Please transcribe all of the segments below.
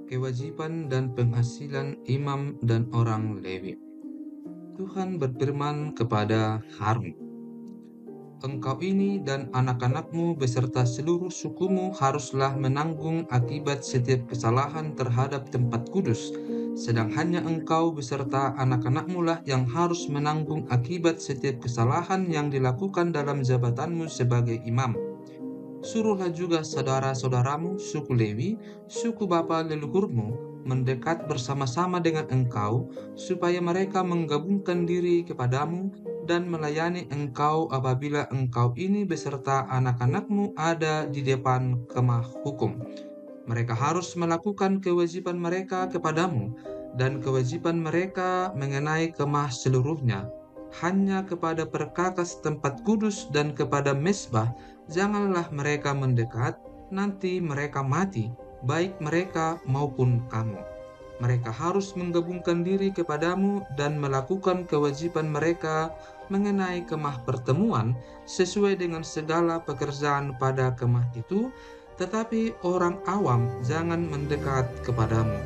Kewajiban dan penghasilan imam dan orang Lewi. Tuhan berfirman kepada Harun, "Engkau ini dan anak-anakmu beserta seluruh sukumu haruslah menanggung akibat setiap kesalahan terhadap tempat kudus, sedang hanya engkau beserta anak-anakmu lah yang harus menanggung akibat setiap kesalahan yang dilakukan dalam jabatanmu sebagai imam. Suruhlah juga saudara-saudaramu, suku Lewi, suku bapa leluhurmu, mendekat bersama-sama dengan engkau, supaya mereka menggabungkan diri kepadamu dan melayani engkau apabila engkau ini beserta anak-anakmu ada di depan kemah hukum. Mereka harus melakukan kewajiban mereka kepadamu dan kewajiban mereka mengenai kemah seluruhnya. Hanya kepada perkakas tempat kudus dan kepada mezbah janganlah mereka mendekat, nanti mereka mati, baik mereka maupun kamu. Mereka harus menggabungkan diri kepadamu dan melakukan kewajiban mereka mengenai kemah pertemuan sesuai dengan segala pekerjaan pada kemah itu, tetapi orang awam jangan mendekat kepadamu.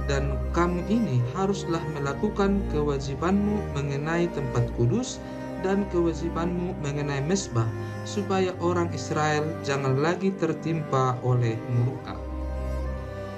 Dan kamu ini haruslah melakukan kewajibanmu mengenai tempat kudus dan kewajibanmu mengenai mezbah, supaya orang Israel jangan lagi tertimpa oleh murka.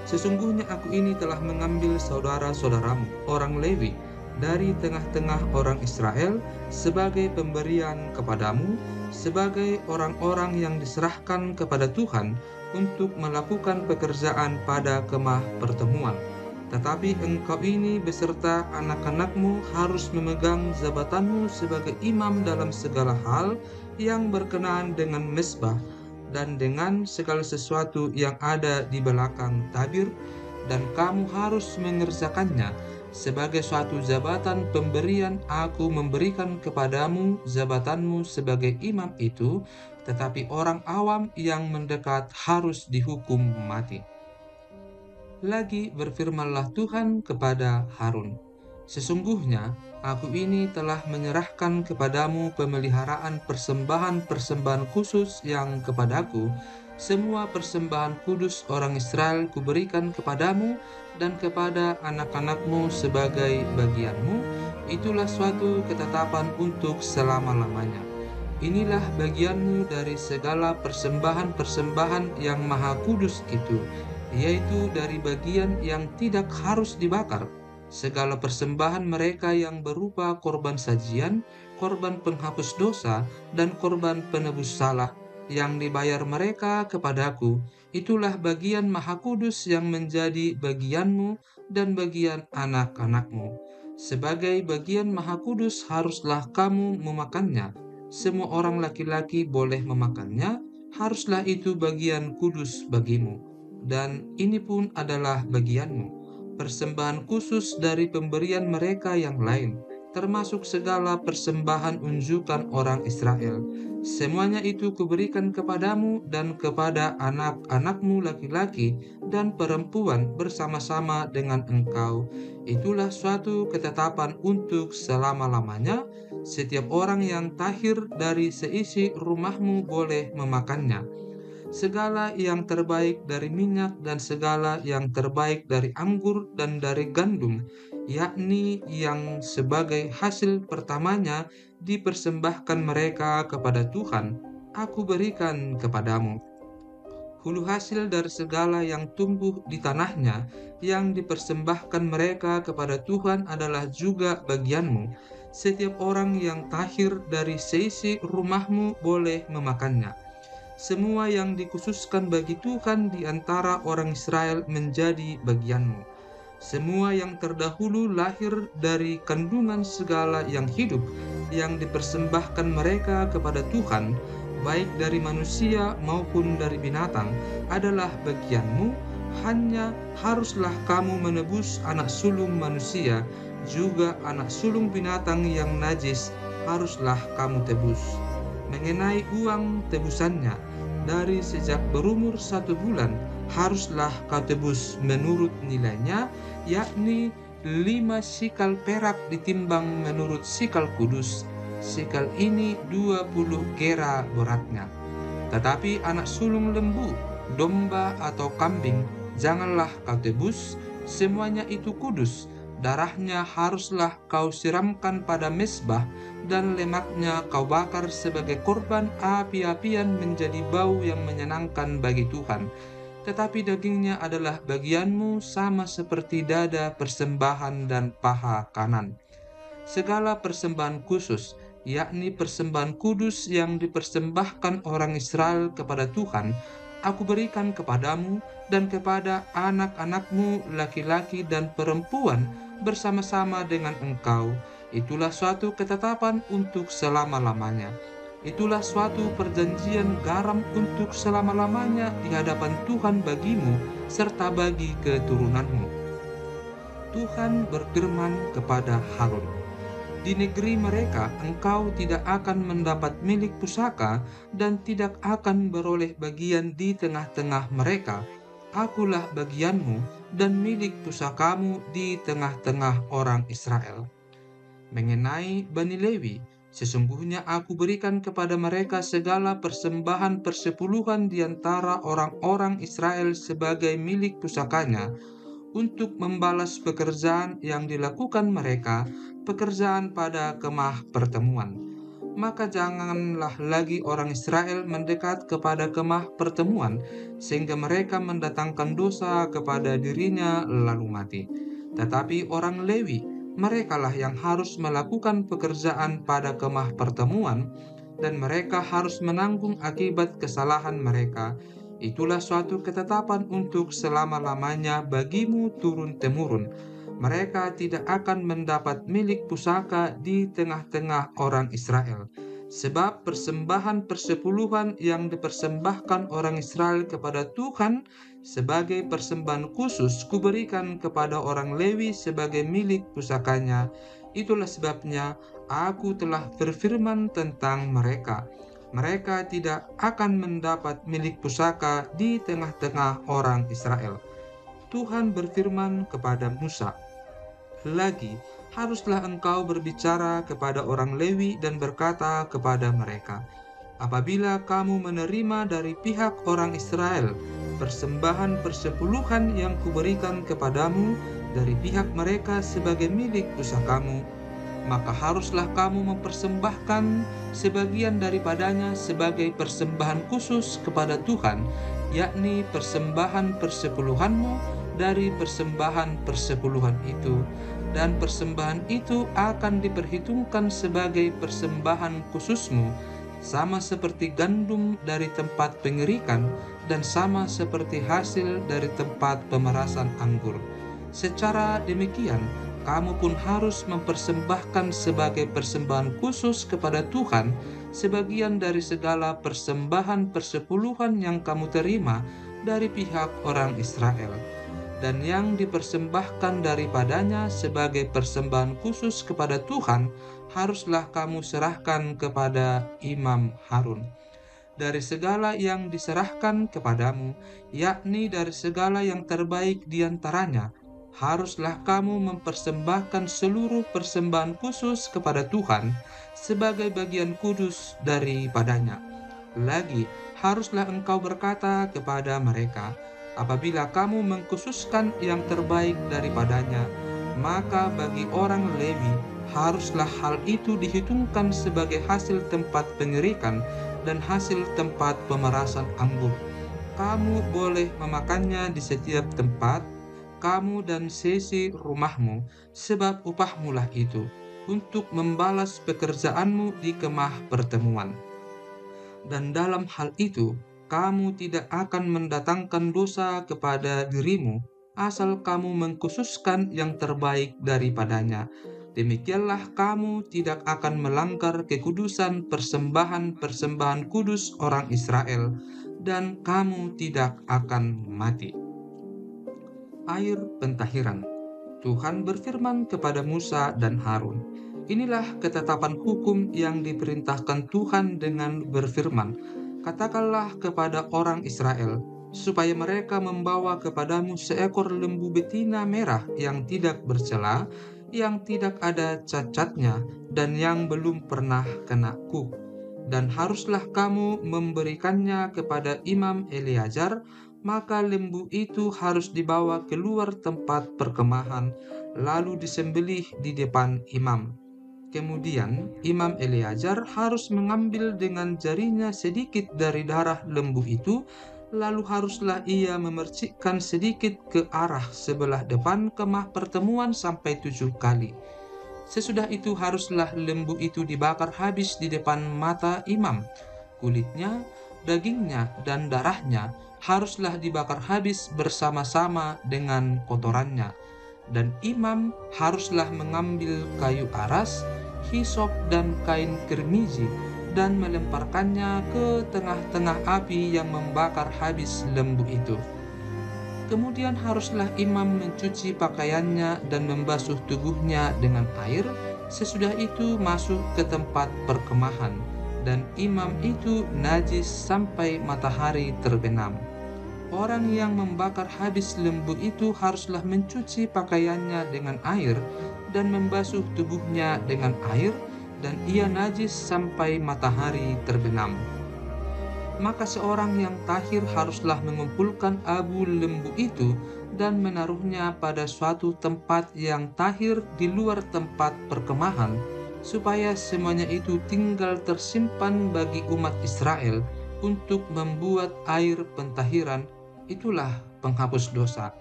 Sesungguhnya aku ini telah mengambil saudara-saudaramu, orang Lewi, dari tengah-tengah orang Israel sebagai pemberian kepadamu, sebagai orang-orang yang diserahkan kepada Tuhan untuk melakukan pekerjaan pada kemah pertemuan. Tetapi engkau ini beserta anak-anakmu harus memegang jabatanmu sebagai imam dalam segala hal yang berkenaan dengan mezbah dan dengan segala sesuatu yang ada di belakang tabir, dan kamu harus mengerjakannya sebagai suatu jabatan pemberian. Aku memberikan kepadamu jabatanmu sebagai imam itu, tetapi orang awam yang mendekat harus dihukum mati." Lagi berfirmanlah Tuhan kepada Harun, "Sesungguhnya aku ini telah menyerahkan kepadamu pemeliharaan persembahan-persembahan khusus yang kepadaku. Semua persembahan kudus orang Israel kuberikan kepadamu dan kepada anak-anakmu sebagai bagianmu. Itulah suatu ketetapan untuk selama-lamanya. Inilah bagianmu dari segala persembahan-persembahan yang maha kudus itu, yaitu dari bagian yang tidak harus dibakar. Segala persembahan mereka yang berupa korban sajian, korban penghapus dosa, dan korban penebus salah yang dibayar mereka kepadaku, itulah bagian maha kudus yang menjadi bagianmu dan bagian anak-anakmu. Sebagai bagian maha kudus haruslah kamu memakannya. Semua orang laki-laki boleh memakannya, haruslah itu bagian kudus bagimu. Dan ini pun adalah bagianmu, persembahan khusus dari pemberian mereka yang lain, termasuk segala persembahan unjukan orang Israel. Semuanya itu kuberikan kepadamu dan kepada anak-anakmu laki-laki dan perempuan bersama-sama dengan engkau. Itulah suatu ketetapan untuk selama-lamanya. Setiap orang yang tahir dari seisi rumahmu boleh memakannya. Segala yang terbaik dari minyak dan segala yang terbaik dari anggur dan dari gandum, yakni yang sebagai hasil pertamanya dipersembahkan mereka kepada Tuhan, aku berikan kepadamu. Hulu hasil dari segala yang tumbuh di tanahnya yang dipersembahkan mereka kepada Tuhan adalah juga bagianmu. Setiap orang yang tahir dari seisi rumahmu boleh memakannya. Semua yang dikhususkan bagi Tuhan di antara orang Israel menjadi bagianmu. Semua yang terdahulu lahir dari kandungan segala yang hidup yang dipersembahkan mereka kepada Tuhan, baik dari manusia maupun dari binatang, adalah bagianmu. Hanya haruslah kamu menebus anak sulung manusia, juga anak sulung binatang yang najis haruslah kamu tebus. Mengenai uang tebusannya, dari sejak berumur 1 bulan haruslah kau tebus menurut nilainya, yakni 5 sikal perak ditimbang menurut sikal kudus. Sikal ini 20 gera beratnya. Tetapi anak sulung lembu, domba atau kambing Janganlah kau tebus, semuanya itu kudus. Darahnya haruslah kau siramkan pada mezbah, dan lemaknya kau bakar sebagai korban api-apian menjadi bau yang menyenangkan bagi Tuhan. Tetapi dagingnya adalah bagianmu sama seperti dada persembahan dan paha kanan. Segala persembahan khusus, yakni persembahan kudus yang dipersembahkan orang Israel kepada Tuhan, aku berikan kepadamu dan kepada anak-anakmu laki-laki dan perempuan bersama-sama dengan engkau. Itulah suatu ketetapan untuk selama-lamanya. Itulah suatu perjanjian garam untuk selama-lamanya di hadapan Tuhan bagimu serta bagi keturunanmu. Tuhan berfirman kepada Harun, di negeri mereka engkau tidak akan mendapat milik pusaka dan tidak akan beroleh bagian di tengah-tengah mereka. Akulah bagianmu dan milik pusakamu di tengah-tengah orang Israel. Mengenai Bani Lewi, sesungguhnya aku berikan kepada mereka segala persembahan persepuluhan di antara orang-orang Israel sebagai milik pusakanya, untuk membalas pekerjaan yang dilakukan mereka, pekerjaan pada kemah pertemuan. Maka janganlah lagi orang Israel mendekat kepada kemah pertemuan, sehingga mereka mendatangkan dosa kepada dirinya lalu mati. Tetapi orang Lewi, merekalah yang harus melakukan pekerjaan pada kemah pertemuan, dan mereka harus menanggung akibat kesalahan mereka. Itulah suatu ketetapan untuk selama-lamanya bagimu turun-temurun. Mereka tidak akan mendapat milik pusaka di tengah-tengah orang Israel. Sebab persembahan persepuluhan yang dipersembahkan orang Israel kepada Tuhan sebagai persembahan khusus kuberikan kepada orang Lewi sebagai milik pusakanya. Itulah sebabnya aku telah berfirman tentang mereka. Mereka tidak akan mendapat milik pusaka di tengah-tengah orang Israel. Tuhan berfirman kepada Musa, lagi haruslah engkau berbicara kepada orang Lewi dan berkata kepada mereka, apabila kamu menerima dari pihak orang Israel persembahan persepuluhan yang kuberikan kepadamu dari pihak mereka sebagai milik pusakamu, maka haruslah kamu mempersembahkan sebagian daripadanya sebagai persembahan khusus kepada Tuhan, yakni persembahan persepuluhanmu dari persembahan persepuluhan itu, dan persembahan itu akan diperhitungkan sebagai persembahan khususmu, sama seperti gandum dari tempat pengerikan dan sama seperti hasil dari tempat pemerasan anggur. Secara demikian, kamu pun harus mempersembahkan sebagai persembahan khusus kepada Tuhan sebagian dari segala persembahan persepuluhan yang kamu terima dari pihak orang Israel, dan yang dipersembahkan daripadanya sebagai persembahan khusus kepada Tuhan haruslah kamu serahkan kepada Imam Harun. Dari segala yang diserahkan kepadamu, yakni dari segala yang terbaik di antaranya, haruslah kamu mempersembahkan seluruh persembahan khusus kepada Tuhan sebagai bagian kudus daripadanya. Lagi, haruslah engkau berkata kepada mereka, apabila kamu mengkhususkan yang terbaik daripadanya, maka bagi orang Lewi haruslah hal itu dihitungkan sebagai hasil tempat pengerikan dan hasil tempat pemerasan anggur. Kamu boleh memakannya di setiap tempat, kamu dan sesi rumahmu, sebab upahmulah itu, untuk membalas pekerjaanmu di kemah pertemuan. Dan dalam hal itu, kamu tidak akan mendatangkan dosa kepada dirimu, asal kamu mengkhususkan yang terbaik daripadanya. Demikianlah kamu tidak akan melanggar kekudusan persembahan-persembahan kudus orang Israel, dan kamu tidak akan mati. Air pentahiran. Tuhan berfirman kepada Musa dan Harun, inilah ketetapan hukum yang diperintahkan Tuhan dengan berfirman, katakanlah kepada orang Israel, supaya mereka membawa kepadamu seekor lembu betina merah yang tidak bercela, yang tidak ada cacatnya, dan yang belum pernah kena kuh. Dan haruslah kamu memberikannya kepada Imam Eleazar, maka lembu itu harus dibawa keluar tempat perkemahan, lalu disembelih di depan imam. Kemudian, Imam Eleazar harus mengambil dengan jarinya sedikit dari darah lembu itu, lalu haruslah ia memercikkan sedikit ke arah sebelah depan kemah pertemuan sampai 7 kali. Sesudah itu haruslah lembu itu dibakar habis di depan mata imam. Kulitnya, dagingnya, dan darahnya haruslah dibakar habis bersama-sama dengan kotorannya. Dan imam haruslah mengambil kayu aras, hisop, dan kain kermizi dan melemparkannya ke tengah-tengah api yang membakar habis lembu itu. Kemudian haruslah imam mencuci pakaiannya dan membasuh tubuhnya dengan air, sesudah itu masuk ke tempat perkemahan, dan imam itu najis sampai matahari terbenam. Orang yang membakar habis lembu itu haruslah mencuci pakaiannya dengan air dan membasuh tubuhnya dengan air, dan ia najis sampai matahari terbenam. Maka seorang yang tahir haruslah mengumpulkan abu lembu itu dan menaruhnya pada suatu tempat yang tahir di luar tempat perkemahan, supaya semuanya itu tinggal tersimpan bagi umat Israel untuk membuat air pentahiran. Itulah penghapus dosa.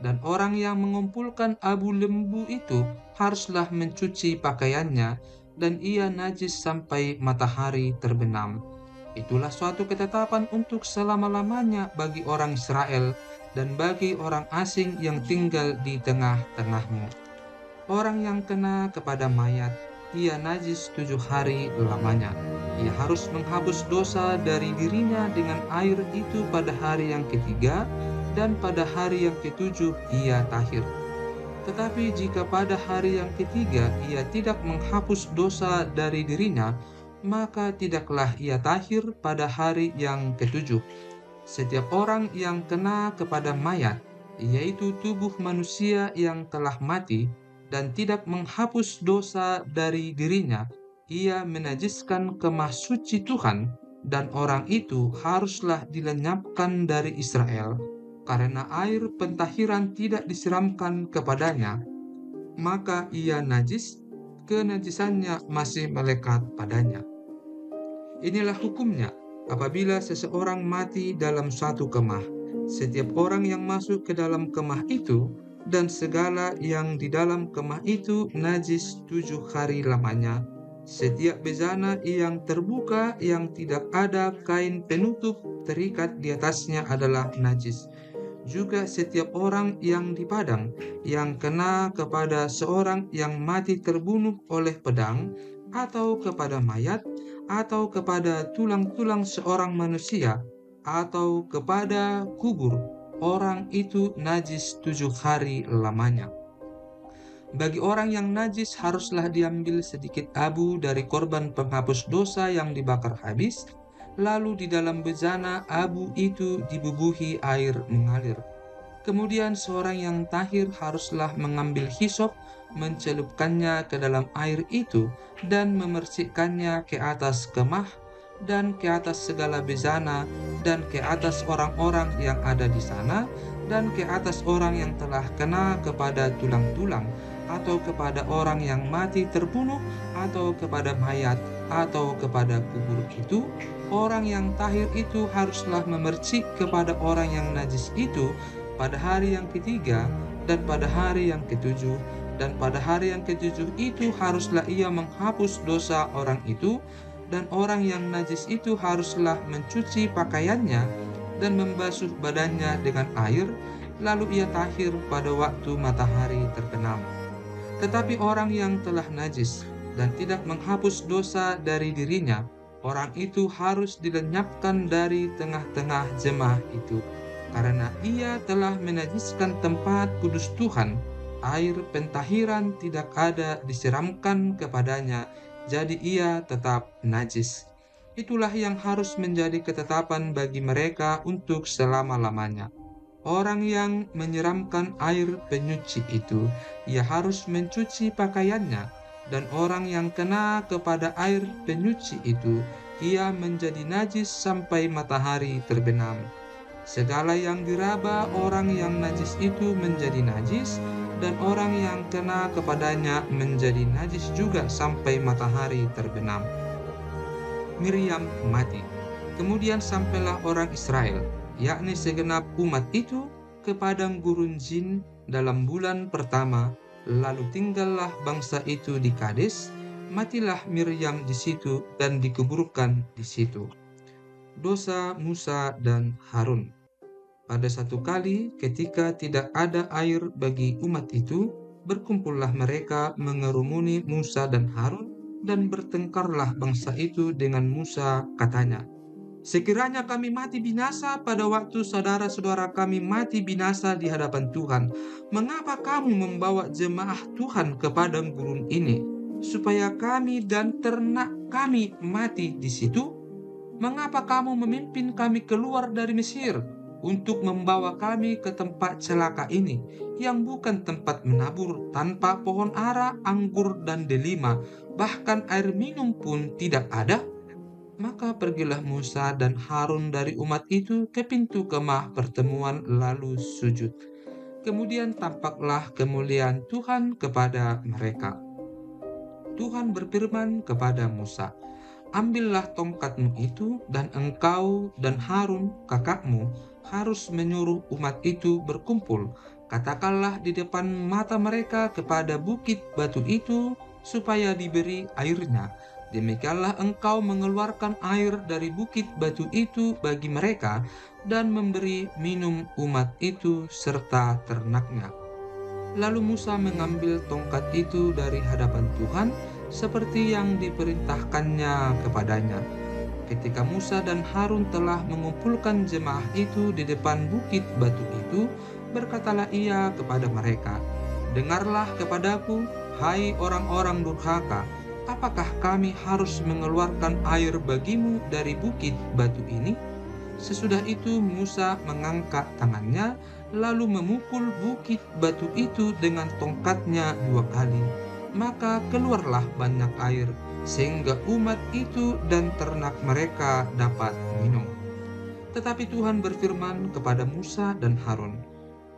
Dan orang yang mengumpulkan abu lembu itu haruslah mencuci pakaiannya, dan ia najis sampai matahari terbenam. Itulah suatu ketetapan untuk selama-lamanya bagi orang Israel dan bagi orang asing yang tinggal di tengah-tengahmu. Orang yang kena kepada mayat, ia najis 7 hari lamanya. Ia harus menghapus dosa dari dirinya dengan air itu pada hari yang ketiga, dan pada hari yang ketujuh ia tahir. Tetapi jika pada hari yang ketiga ia tidak menghapus dosa dari dirinya, maka tidaklah ia tahir pada hari yang ketujuh. Setiap orang yang kena kepada mayat, yaitu tubuh manusia yang telah mati, dan tidak menghapus dosa dari dirinya, ia menajiskan kemah suci Tuhan, dan orang itu haruslah dilenyapkan dari Israel, karena air pentahiran tidak disiramkan kepadanya, maka ia najis, kenajisannya masih melekat padanya. Inilah hukumnya apabila seseorang mati dalam suatu kemah. Setiap orang yang masuk ke dalam kemah itu dan segala yang di dalam kemah itu najis 7 hari lamanya. Setiap bejana yang terbuka yang tidak ada kain penutup terikat di atasnya adalah najis. Juga setiap orang yang di padang yang kena kepada seorang yang mati terbunuh oleh pedang, atau kepada mayat, atau kepada tulang-tulang seorang manusia, atau kepada kubur, orang itu najis 7 hari lamanya. Bagi orang yang najis haruslah diambil sedikit abu dari korban penghapus dosa yang dibakar habis, lalu di dalam bejana abu itu dibubuhi air mengalir. Kemudian seorang yang tahir haruslah mengambil hisop, mencelupkannya ke dalam air itu, dan memercikkannya ke atas kemah, dan ke atas segala bejana, dan ke atas orang-orang yang ada di sana, dan ke atas orang yang telah kena kepada tulang-tulang, atau kepada orang yang mati terbunuh, atau kepada mayat, atau kepada kubur itu. Orang yang tahir itu haruslah memercik kepada orang yang najis itu pada hari yang ketiga dan pada hari yang ketujuh, dan pada hari yang ketujuh itu haruslah ia menghapus dosa orang itu, dan orang yang najis itu haruslah mencuci pakaiannya dan membasuh badannya dengan air, lalu ia tahir pada waktu matahari terbenam. Tetapi orang yang telah najis dan tidak menghapus dosa dari dirinya, orang itu harus dilenyapkan dari tengah-tengah jemaah itu, karena ia telah menajiskan tempat kudus Tuhan. Air pentahiran tidak ada disiramkan kepadanya, jadi ia tetap najis. Itulah yang harus menjadi ketetapan bagi mereka untuk selama-lamanya. Orang yang menyiramkan air penyuci itu, ia harus mencuci pakaiannya, dan orang yang kena kepada air penyuci itu, ia menjadi najis sampai matahari terbenam. Segala yang diraba orang yang najis itu menjadi najis, dan orang yang kena kepadanya menjadi najis juga sampai matahari terbenam. Miriam mati. Kemudian sampailah orang Israel, yakni segenap umat itu, ke padang gurun Zin dalam bulan pertama, lalu tinggallah bangsa itu di Kades. Matilah Miriam di situ dan dikuburkan di situ. Dosa Musa dan Harun. Pada satu kali, ketika tidak ada air bagi umat itu, berkumpullah mereka mengerumuni Musa dan Harun, dan bertengkarlah bangsa itu dengan Musa, katanya, "Sekiranya kami mati binasa pada waktu saudara-saudara kami mati binasa di hadapan Tuhan, mengapa kamu membawa jemaah Tuhan ke padang gurun ini, supaya kami dan ternak kami mati di situ? Mengapa kamu memimpin kami keluar dari Mesir untuk membawa kami ke tempat celaka ini, yang bukan tempat menabur, tanpa pohon ara, anggur, dan delima, bahkan air minum pun tidak ada?" Maka pergilah Musa dan Harun dari umat itu ke pintu kemah pertemuan lalu sujud. Kemudian tampaklah kemuliaan Tuhan kepada mereka. Tuhan berfirman kepada Musa, "Ambillah tongkatmu itu, dan engkau dan Harun kakakmu harus menyuruh umat itu berkumpul. Katakanlah di depan mata mereka kepada bukit batu itu, supaya diberi airnya. Demikianlah engkau mengeluarkan air dari bukit batu itu bagi mereka, dan memberi minum umat itu serta ternaknya." Lalu Musa mengambil tongkat itu dari hadapan Tuhan, seperti yang diperintahkannya kepadanya. Ketika Musa dan Harun telah mengumpulkan jemaah itu di depan bukit batu itu, berkatalah ia kepada mereka, "Dengarlah kepadaku, hai orang-orang durhaka, apakah kami harus mengeluarkan air bagimu dari bukit batu ini?" Sesudah itu Musa mengangkat tangannya, lalu memukul bukit batu itu dengan tongkatnya 2 kali. Maka keluarlah banyak air, sehingga umat itu dan ternak mereka dapat minum. Tetapi Tuhan berfirman kepada Musa dan Harun,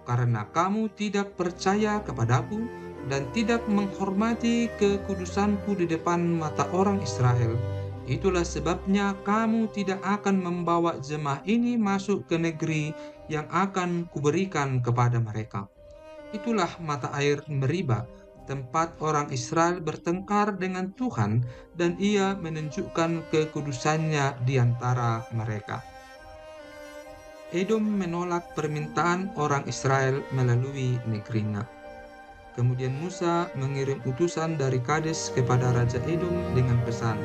"Karena kamu tidak percaya kepadaku dan tidak menghormati kekudusanku di depan mata orang Israel, itulah sebabnya kamu tidak akan membawa jemaah ini masuk ke negeri yang akan kuberikan kepada mereka." Itulah mata air Meriba, tempat orang Israel bertengkar dengan Tuhan, dan ia menunjukkan kekudusannya di antara mereka. Edom menolak permintaan orang Israel melalui negerinya. Kemudian Musa mengirim utusan dari Kades kepada Raja Edom dengan pesan,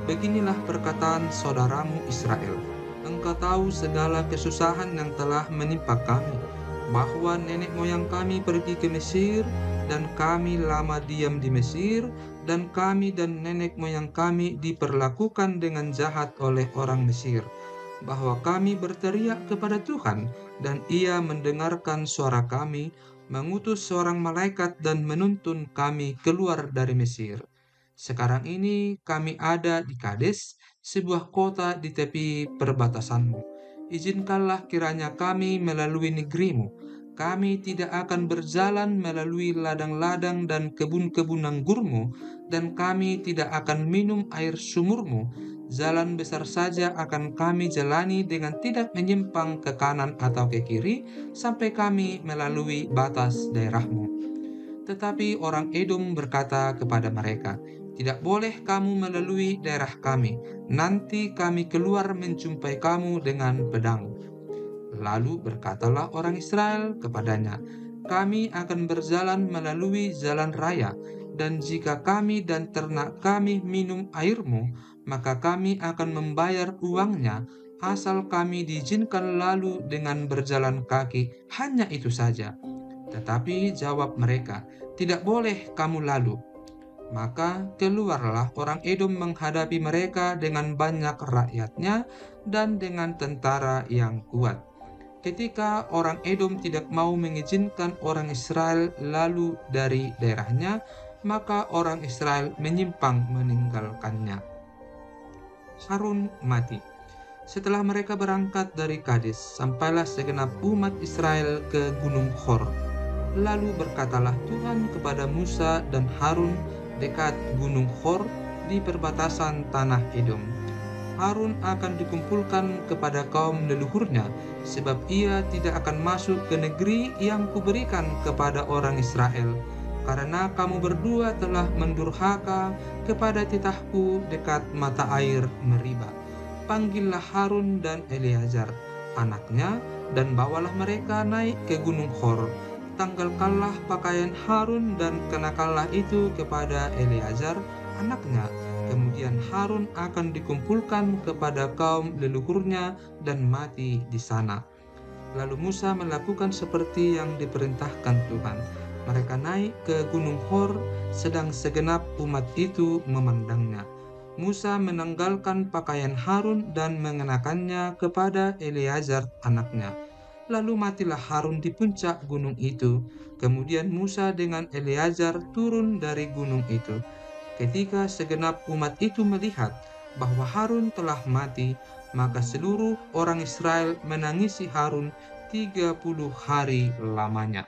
"Beginilah perkataan saudaramu Israel. Engkau tahu segala kesusahan yang telah menimpa kami, bahwa nenek moyang kami pergi ke Mesir, dan kami lama diam di Mesir, dan kami dan nenek moyang kami diperlakukan dengan jahat oleh orang Mesir, bahwa kami berteriak kepada Tuhan, dan Ia mendengarkan suara kami, mengutus seorang malaikat dan menuntun kami keluar dari Mesir. Sekarang ini kami ada di Kades, sebuah kota di tepi perbatasanmu. Izinkanlah kiranya kami melalui negerimu. Kami tidak akan berjalan melalui ladang-ladang dan kebun-kebun anggurmu, dan kami tidak akan minum air sumurmu. Jalan besar saja akan kami jalani dengan tidak menyimpang ke kanan atau ke kiri, sampai kami melalui batas daerahmu. Tetapi orang Edom berkata kepada mereka, "Tidak boleh kamu melalui daerah kami, nanti kami keluar menjumpai kamu dengan pedang." Lalu berkatalah orang Israel kepadanya, "Kami akan berjalan melalui jalan raya, dan jika kami dan ternak kami minum airmu, maka kami akan membayar uangnya, asal kami diizinkan lalu dengan berjalan kaki, hanya itu saja." Tetapi jawab mereka, "Tidak boleh kamu lalu." Maka keluarlah orang Edom menghadapi mereka dengan banyak rakyatnya dan dengan tentara yang kuat. Ketika orang Edom tidak mau mengizinkan orang Israel lalu dari daerahnya, maka orang Israel menyimpang meninggalkannya. Harun mati. Setelah mereka berangkat dari Kades, sampailah segenap umat Israel ke Gunung Hor. Lalu berkatalah Tuhan kepada Musa dan Harun dekat Gunung Hor di perbatasan tanah Edom. Harun akan dikumpulkan kepada kaum leluhurnya, sebab ia tidak akan masuk ke negeri yang kuberikan kepada orang Israel, karena kamu berdua telah mendurhaka kepada titahku dekat mata air Meriba. Panggillah Harun dan Eleazar, anaknya, dan bawalah mereka naik ke Gunung Hor. Tanggalkanlah pakaian Harun dan kenakanlah itu kepada Eleazar, anaknya. Kemudian Harun akan dikumpulkan kepada kaum leluhurnya dan mati di sana. Lalu Musa melakukan seperti yang diperintahkan Tuhan. Mereka naik ke Gunung Hor, sedang segenap umat itu memandangnya. Musa menanggalkan pakaian Harun dan mengenakannya kepada Eleazar anaknya. Lalu matilah Harun di puncak gunung itu. Kemudian Musa dengan Eleazar turun dari gunung itu. Ketika segenap umat itu melihat bahwa Harun telah mati, maka seluruh orang Israel menangisi Harun 30 hari lamanya.